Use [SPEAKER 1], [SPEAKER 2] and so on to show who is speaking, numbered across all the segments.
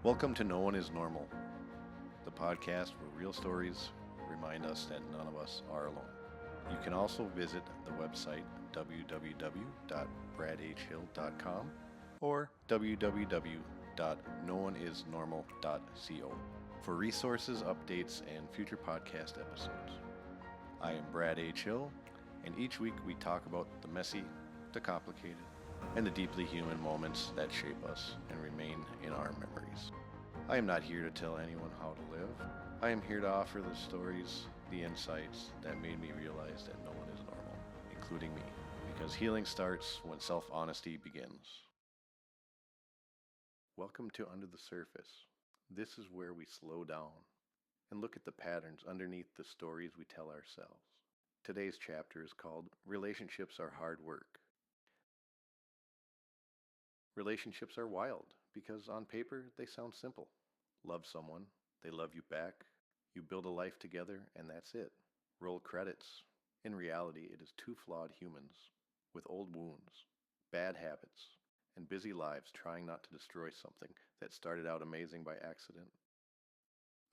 [SPEAKER 1] Welcome to No One is Normal, the podcast where real stories remind us that none of us are alone. You can also visit the website www.bradhhill.com or www.nooneisnormal.co for resources, updates, and future podcast episodes. I am Brad H. Hill, and each week we talk about the messy, the complicated, and the deeply human moments that shape us and remain in our memories. I am not here to tell anyone how to live. I am here to offer the stories, the insights that made me realize that no one is normal, including me, because healing starts when self-honesty begins. Welcome to Under the Surface. This is where we slow down and look at the patterns underneath the stories we tell ourselves. Today's chapter is called Relationships Are Hard Work. Relationships are wild because on paper they sound simple. Love someone, they love you back, you build a life together, and that's it. Roll credits. In reality, it is two flawed humans with old wounds, bad habits, and busy lives trying not to destroy something that started out amazing by accident.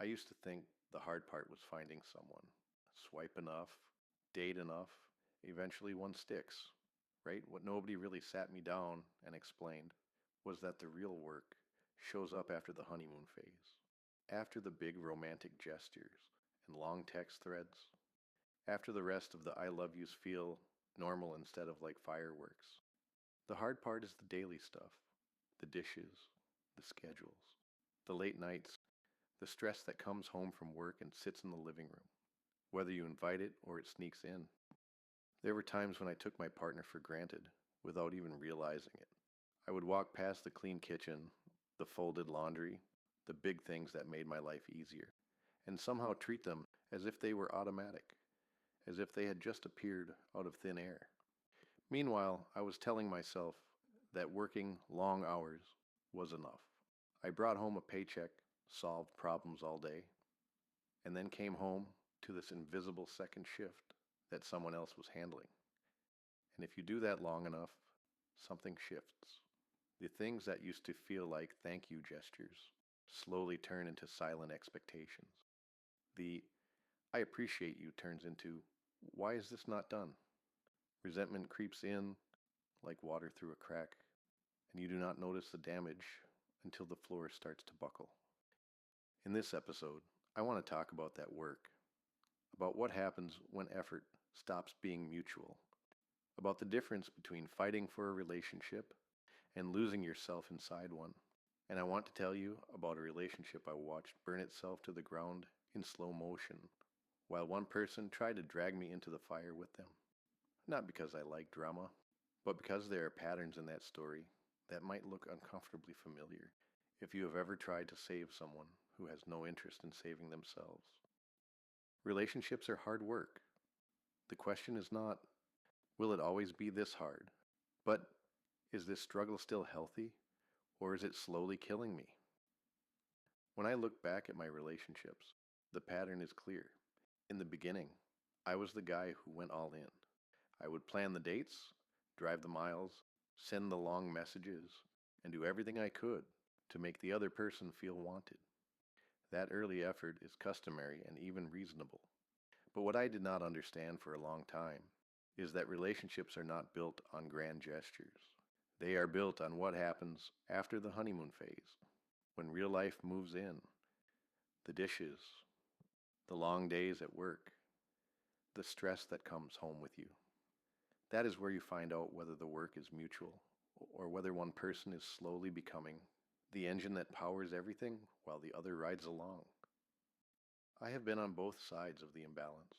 [SPEAKER 1] I used to think the hard part was finding someone. Swipe enough, date enough, eventually one sticks. Right? What nobody really sat me down and explained was that the real work shows up after the honeymoon phase, after the big romantic gestures and long text threads, after the rest of the I love yous feel normal instead of like fireworks. The hard part is the daily stuff, the dishes, the schedules, the late nights, the stress that comes home from work and sits in the living room, whether you invite it or it sneaks in. There were times when I took my partner for granted without even realizing it. I would walk past the clean kitchen, the folded laundry, the big things that made my life easier, and somehow treat them as if they were automatic, as if they had just appeared out of thin air. Meanwhile, I was telling myself that working long hours was enough. I brought home a paycheck, solved problems all day, and then came home to this invisible second shift that someone else was handling. And if you do that long enough, something shifts. The things that used to feel like thank you gestures slowly turn into silent expectations. The I appreciate you turns into why is this not done? Resentment creeps in like water through a crack, and you do not notice the damage until the floor starts to buckle. In this episode, I want to talk about that work, about what happens when effort stops being mutual, about the difference between fighting for a relationship and losing yourself inside one. And I want to tell you about a relationship I watched burn itself to the ground in slow motion, while one person tried to drag me into the fire with them. Not because I like drama, but because there are patterns in that story that might look uncomfortably familiar if you have ever tried to save someone who has no interest in saving themselves. Relationships are hard work. The question is not, will it always be this hard? But is this struggle still healthy, or is it slowly killing me? When I look back at my relationships, the pattern is clear. In the beginning, I was the guy who went all in. I would plan the dates, drive the miles, send the long messages, and do everything I could to make the other person feel wanted. That early effort is customary and even reasonable. But what I did not understand for a long time is that relationships are not built on grand gestures. They are built on what happens after the honeymoon phase, when real life moves in. The dishes, the long days at work, the stress that comes home with you. That is where you find out whether the work is mutual or whether one person is slowly becoming the engine that powers everything while the other rides along. I have been on both sides of the imbalance.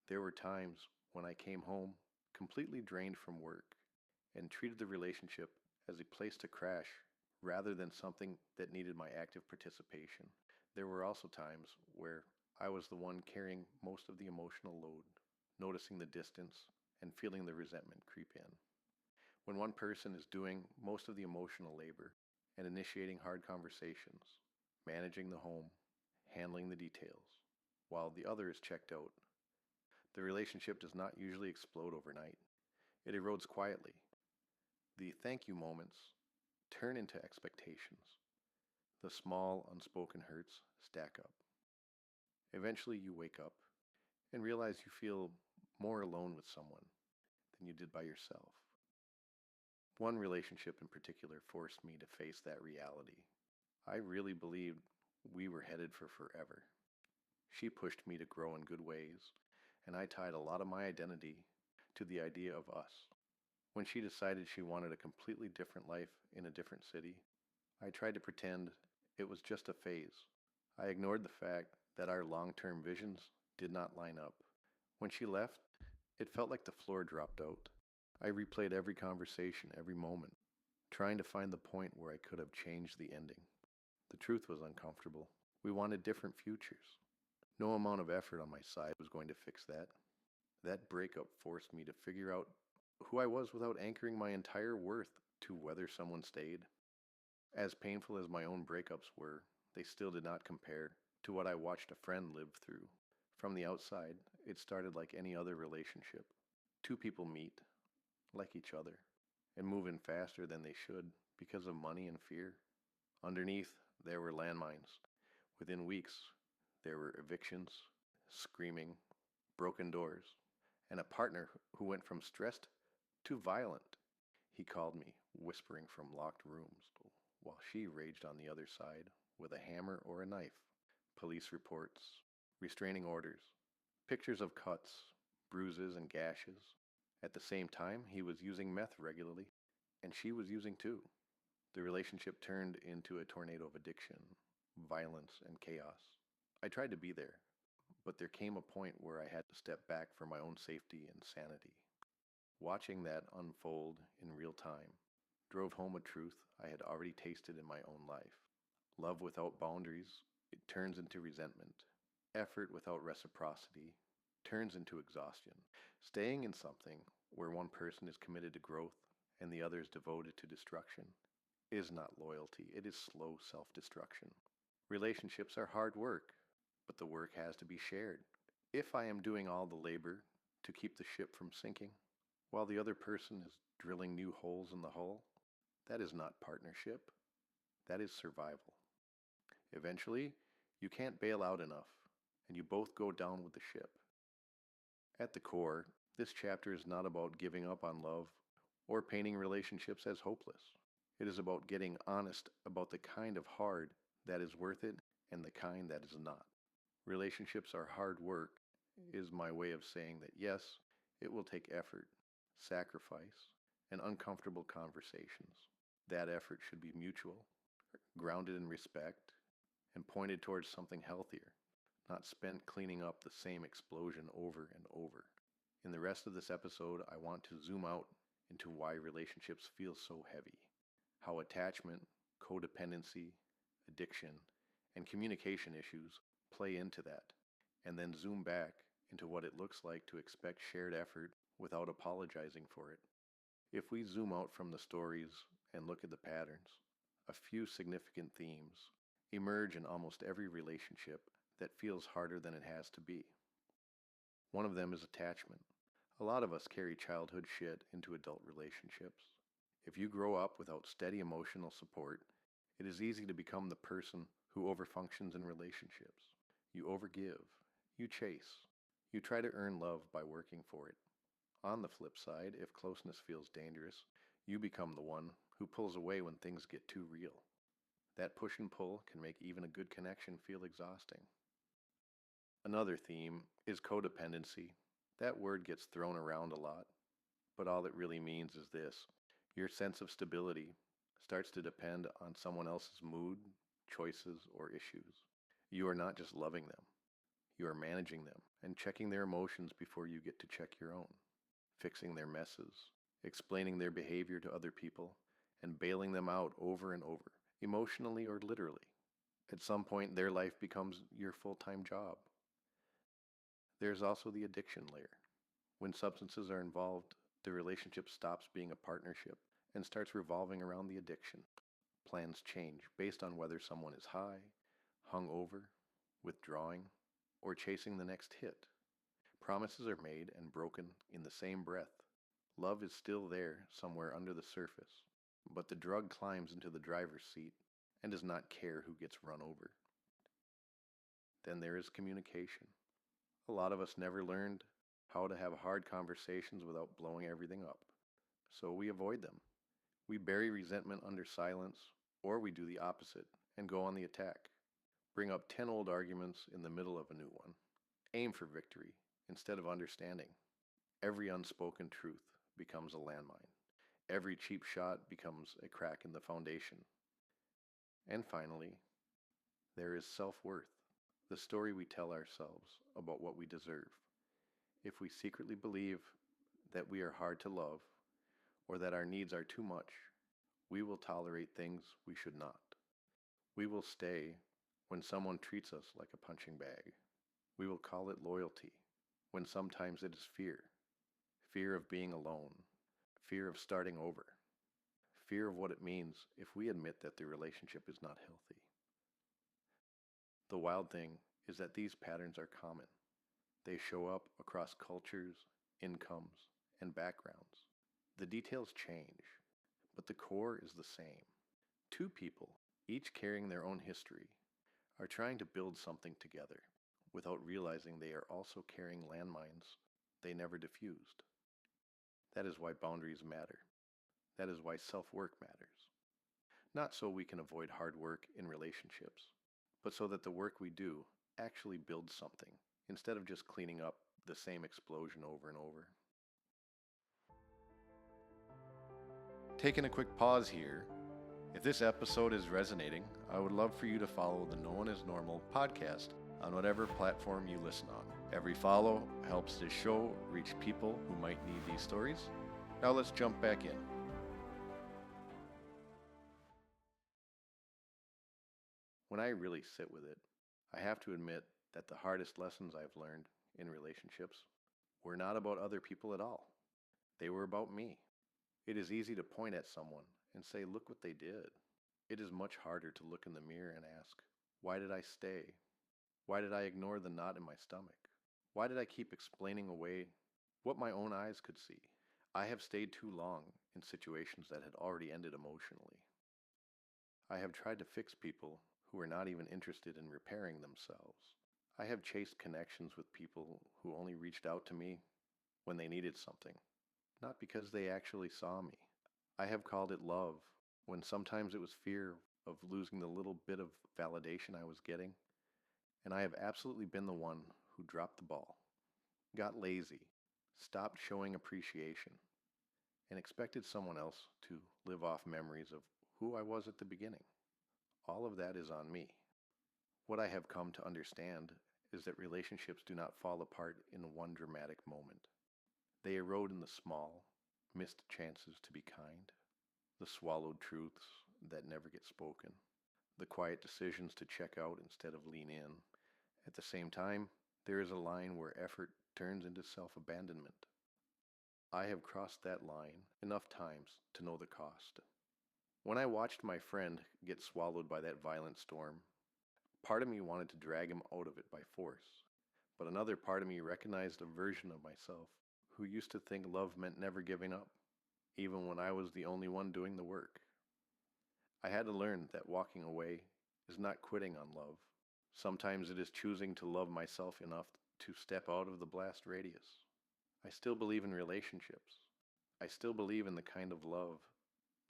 [SPEAKER 1] There were times when I came home completely drained from work and treated the relationship as a place to crash rather than something that needed my active participation. There were also times where I was the one carrying most of the emotional load, noticing the distance and feeling the resentment creep in. When one person is doing most of the emotional labor and initiating hard conversations, managing the home, handling the details, while the other is checked out, the relationship does not usually explode overnight. It erodes quietly. The thank you moments turn into expectations. The small, unspoken hurts stack up. Eventually, you wake up and realize you feel more alone with someone than you did by yourself. One relationship in particular forced me to face that reality. I really believed we were headed for forever. She pushed me to grow in good ways, and I tied a lot of my identity to the idea of us. When she decided she wanted a completely different life in a different city, I tried to pretend it was just a phase. I ignored the fact that our long-term visions did not line up. When she left, it felt like the floor dropped out. I replayed every conversation, every moment, trying to find the point where I could have changed the ending. The truth was uncomfortable. We wanted different futures. No amount of effort on my side was going to fix that. That breakup forced me to figure out who I was without anchoring my entire worth to whether someone stayed. As painful as my own breakups were, they still did not compare to what I watched a friend live through. From the outside, it started like any other relationship. Two people meet, like each other, and move in faster than they should because of money and fear. Underneath, there were landmines. Within weeks, there were evictions, screaming, broken doors, and a partner who went from stressed to violent. He called me, whispering from locked rooms, while she raged on the other side with a hammer or a knife. Police reports, restraining orders, pictures of cuts, bruises, and gashes. At the same time, he was using meth regularly, and she was using too. The relationship turned into a tornado of addiction, violence, and chaos. I tried to be there, but there came a point where I had to step back for my own safety and sanity. Watching that unfold in real time drove home a truth I had already tasted in my own life. Love without boundaries, it turns into resentment. Effort without reciprocity turns into exhaustion. Staying in something where one person is committed to growth and the other is devoted to destruction is not loyalty, it is slow self-destruction. Relationships are hard work, but the work has to be shared. If I am doing all the labor to keep the ship from sinking, while the other person is drilling new holes in the hull, that is not partnership, that is survival. Eventually, you can't bail out enough, and you both go down with the ship. At the core, this chapter is not about giving up on love or painting relationships as hopeless. It is about getting honest about the kind of hard that is worth it and the kind that is not. Relationships are hard work is my way of saying that yes, it will take effort, sacrifice, and uncomfortable conversations. That effort should be mutual, grounded in respect, and pointed towards something healthier, not spent cleaning up the same explosion over and over. In the rest of this episode, I want to zoom out into why relationships feel so heavy, how attachment, codependency, addiction, and communication issues play into that, and then zoom back into what it looks like to expect shared effort without apologizing for it. If we zoom out from the stories and look at the patterns, a few significant themes emerge in almost every relationship that feels harder than it has to be. One of them is attachment. A lot of us carry childhood shit into adult relationships. If you grow up without steady emotional support, it is easy to become the person who overfunctions in relationships. You overgive, you chase, you try to earn love by working for it. On the flip side, if closeness feels dangerous, you become the one who pulls away when things get too real. That push and pull can make even a good connection feel exhausting. Another theme is codependency. That word gets thrown around a lot, but all it really means is this: your sense of stability starts to depend on someone else's mood, choices, or issues. You are not just loving them, you are managing them and checking their emotions before you get to check your own, fixing their messes, explaining their behavior to other people, and bailing them out over and over, emotionally or literally. At some point, their life becomes your full-time job. There's also the addiction layer. When substances are involved, the relationship stops being a partnership and starts revolving around the addiction. Plans change based on whether someone is high, hungover, withdrawing, or chasing the next hit. Promises are made and broken in the same breath. Love is still there somewhere under the surface, but the drug climbs into the driver's seat and does not care who gets run over. Then there is communication. A lot of us never learned how to have hard conversations without blowing everything up, so we avoid them. We bury resentment under silence, or we do the opposite and go on the attack. Bring up 10 old arguments in the middle of a new one. Aim for victory instead of understanding. Every unspoken truth becomes a landmine. Every cheap shot becomes a crack in the foundation. And finally, there is self-worth, the story we tell ourselves about what we deserve. If we secretly believe that we are hard to love, or that our needs are too much, we will tolerate things we should not. We will stay when someone treats us like a punching bag. We will call it loyalty, when sometimes it is fear. Fear of being alone. Fear of starting over. Fear of what it means if we admit that the relationship is not healthy. The wild thing is that these patterns are common. They show up across cultures, incomes, and backgrounds. The details change, but the core is the same. Two people, each carrying their own history, are trying to build something together without realizing they are also carrying landmines they never diffused. That is why boundaries matter. That is why self-work matters. Not so we can avoid hard work in relationships, but so that the work we do actually builds something, instead of just cleaning up the same explosion over and over. Taking a quick pause here. If this episode is resonating, I would love for you to follow the No One Is Normal podcast on whatever platform you listen on. Every follow helps this show reach people who might need these stories. Now let's jump back in. When I really sit with it, I have to admit that the hardest lessons I've learned in relationships were not about other people at all. They were about me. It is easy to point at someone and say, look what they did. It is much harder to look in the mirror and ask, why did I stay? Why did I ignore the knot in my stomach? Why did I keep explaining away what my own eyes could see? I have stayed too long in situations that had already ended emotionally. I have tried to fix people who were not even interested in repairing themselves. I have chased connections with people who only reached out to me when they needed something, not because they actually saw me. I have called it love when sometimes it was fear of losing the little bit of validation I was getting. And I have absolutely been the one who dropped the ball, got lazy, stopped showing appreciation, and expected someone else to live off memories of who I was at the beginning. All of that is on me. What I have come to understand is that relationships do not fall apart in one dramatic moment. They erode in the small, missed chances to be kind, the swallowed truths that never get spoken, the quiet decisions to check out instead of lean in. At the same time, there is a line where effort turns into self-abandonment. I have crossed that line enough times to know the cost. When I watched my friend get swallowed by that violent storm, part of me wanted to drag him out of it by force, but another part of me recognized a version of myself who used to think love meant never giving up, even when I was the only one doing the work. I had to learn that walking away is not quitting on love. Sometimes it is choosing to love myself enough to step out of the blast radius. I still believe in relationships. I still believe in the kind of love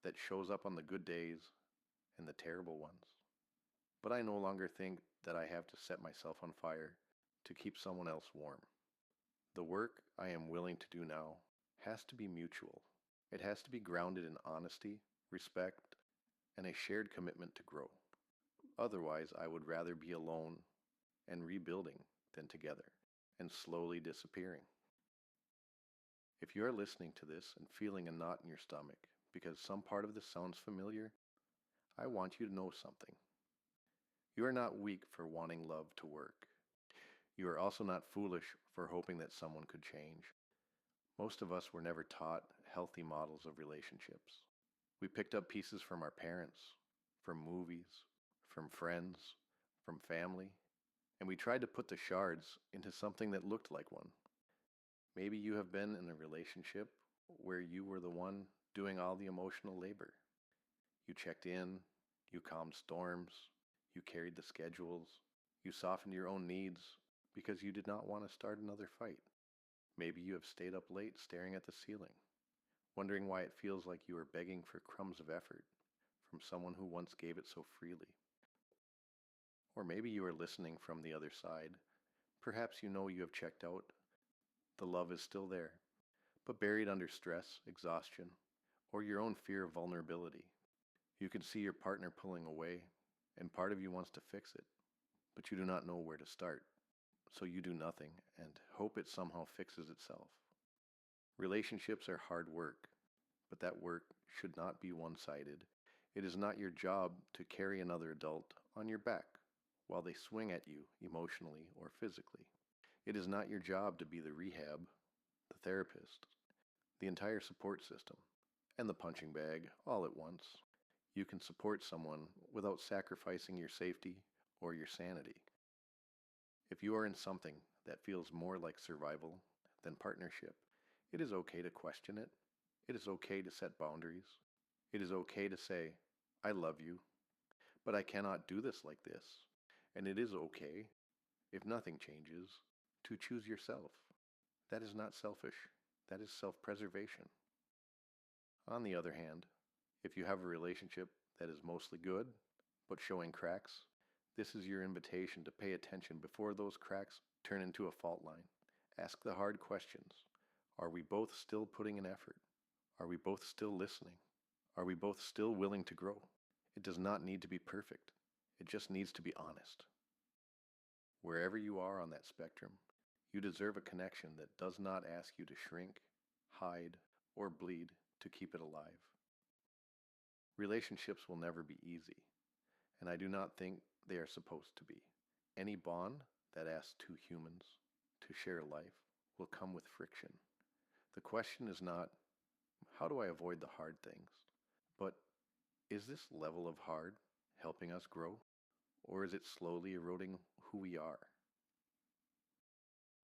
[SPEAKER 1] that shows up on the good days and the terrible ones. But I no longer think that I have to set myself on fire to keep someone else warm. The work I am willing to do now has to be mutual. It has to be grounded in honesty, respect, and a shared commitment to grow. Otherwise, I would rather be alone and rebuilding than together and slowly disappearing. If you are listening to this and feeling a knot in your stomach because some part of this sounds familiar, I want you to know something. You are not weak for wanting love to work. You are also not foolish for hoping that someone could change. Most of us were never taught healthy models of relationships. We picked up pieces from our parents, from movies, from friends, from family, and we tried to put the shards into something that looked like one. Maybe you have been in a relationship where you were the one doing all the emotional labor. You checked in, You calmed storms. You carried the schedules. You softened your own needs because you did not want to start another fight. Maybe you have stayed up late staring at the ceiling, wondering why it feels like you are begging for crumbs of effort from someone who once gave it so freely. Or maybe you are listening from the other side. Perhaps you know you have checked out. The love is still there, but buried under stress, exhaustion, or your own fear of vulnerability. You can see your partner pulling away, and part of you wants to fix it, but you do not know where to start. So you do nothing and hope it somehow fixes itself. Relationships are hard work, but that work should not be one-sided. It is not your job to carry another adult on your back while they swing at you emotionally or physically. It is not your job to be the rehab, the therapist, the entire support system, and the punching bag all at once. You can support someone without sacrificing your safety or your sanity. If you are in something that feels more like survival than partnership, it is okay to question it. It is okay to set boundaries. It is okay to say, I love you, but I cannot do this like this. And it is okay, if nothing changes, to choose yourself. That is not selfish. That is self-preservation. On the other hand, if you have a relationship that is mostly good, but showing cracks, this is your invitation to pay attention before those cracks turn into a fault line. Ask the hard questions. Are we both still putting in effort? Are we both still listening? Are we both still willing to grow? It does not need to be perfect. It just needs to be honest. Wherever you are on that spectrum, you deserve a connection that does not ask you to shrink, hide, or bleed to keep it alive. Relationships will never be easy, and I do not think they are supposed to be. Any bond that asks two humans to share life will come with friction. The question is not, how do I avoid the hard things? But, is this level of hard helping us grow? Or is it slowly eroding who we are?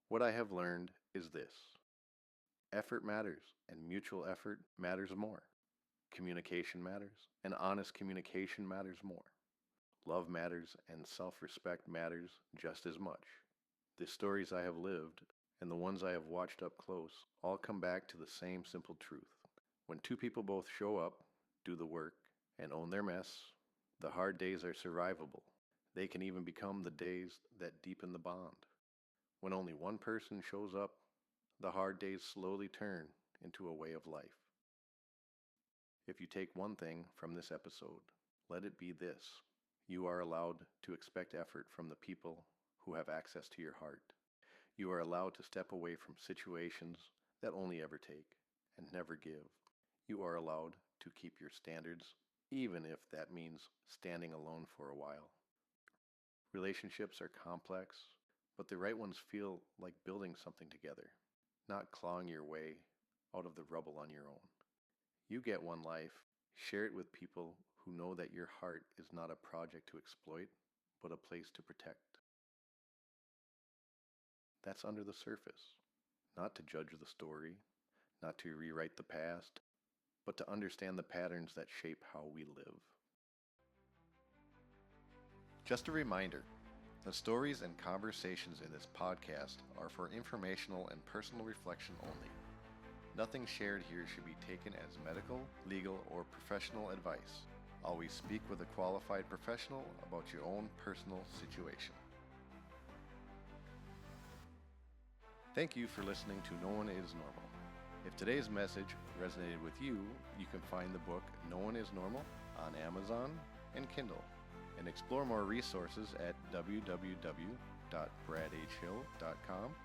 [SPEAKER 1] What I have learned is this. Effort matters, and mutual effort matters more. Communication matters, and honest communication matters more. Love matters, and self-respect matters just as much. The stories I have lived, and the ones I have watched up close, all come back to the same simple truth. When two people both show up, do the work, and own their mess, the hard days are survivable. They can even become the days that deepen the bond. When only one person shows up, the hard days slowly turn into a way of life. If you take one thing from this episode, let it be this. You are allowed to expect effort from the people who have access to your heart. You are allowed to step away from situations that only ever take and never give. You are allowed to keep your standards, even if that means standing alone for a while. Relationships are complex, but the right ones feel like building something together, not clawing your way out of the rubble on your own. You get one life. Share it with people who know that your heart is not a project to exploit, but a place to protect. That's under the surface, not to judge the story, not to rewrite the past, but to understand the patterns that shape how we live. Just a reminder, the stories and conversations in this podcast are for informational and personal reflection only. Nothing shared here should be taken as medical, legal, or professional advice. Always speak with a qualified professional about your own personal situation. Thank you for listening to No One Is Normal. If today's message resonated with you, you can find the book No One Is Normal on Amazon and Kindle, and explore more resources at www.bradhhill.com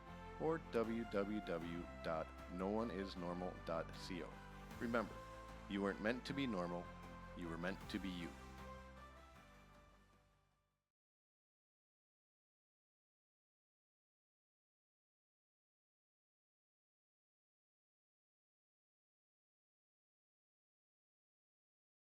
[SPEAKER 1] or www.nooneisnormal.co. Remember, you weren't meant to be normal, you were meant to be you.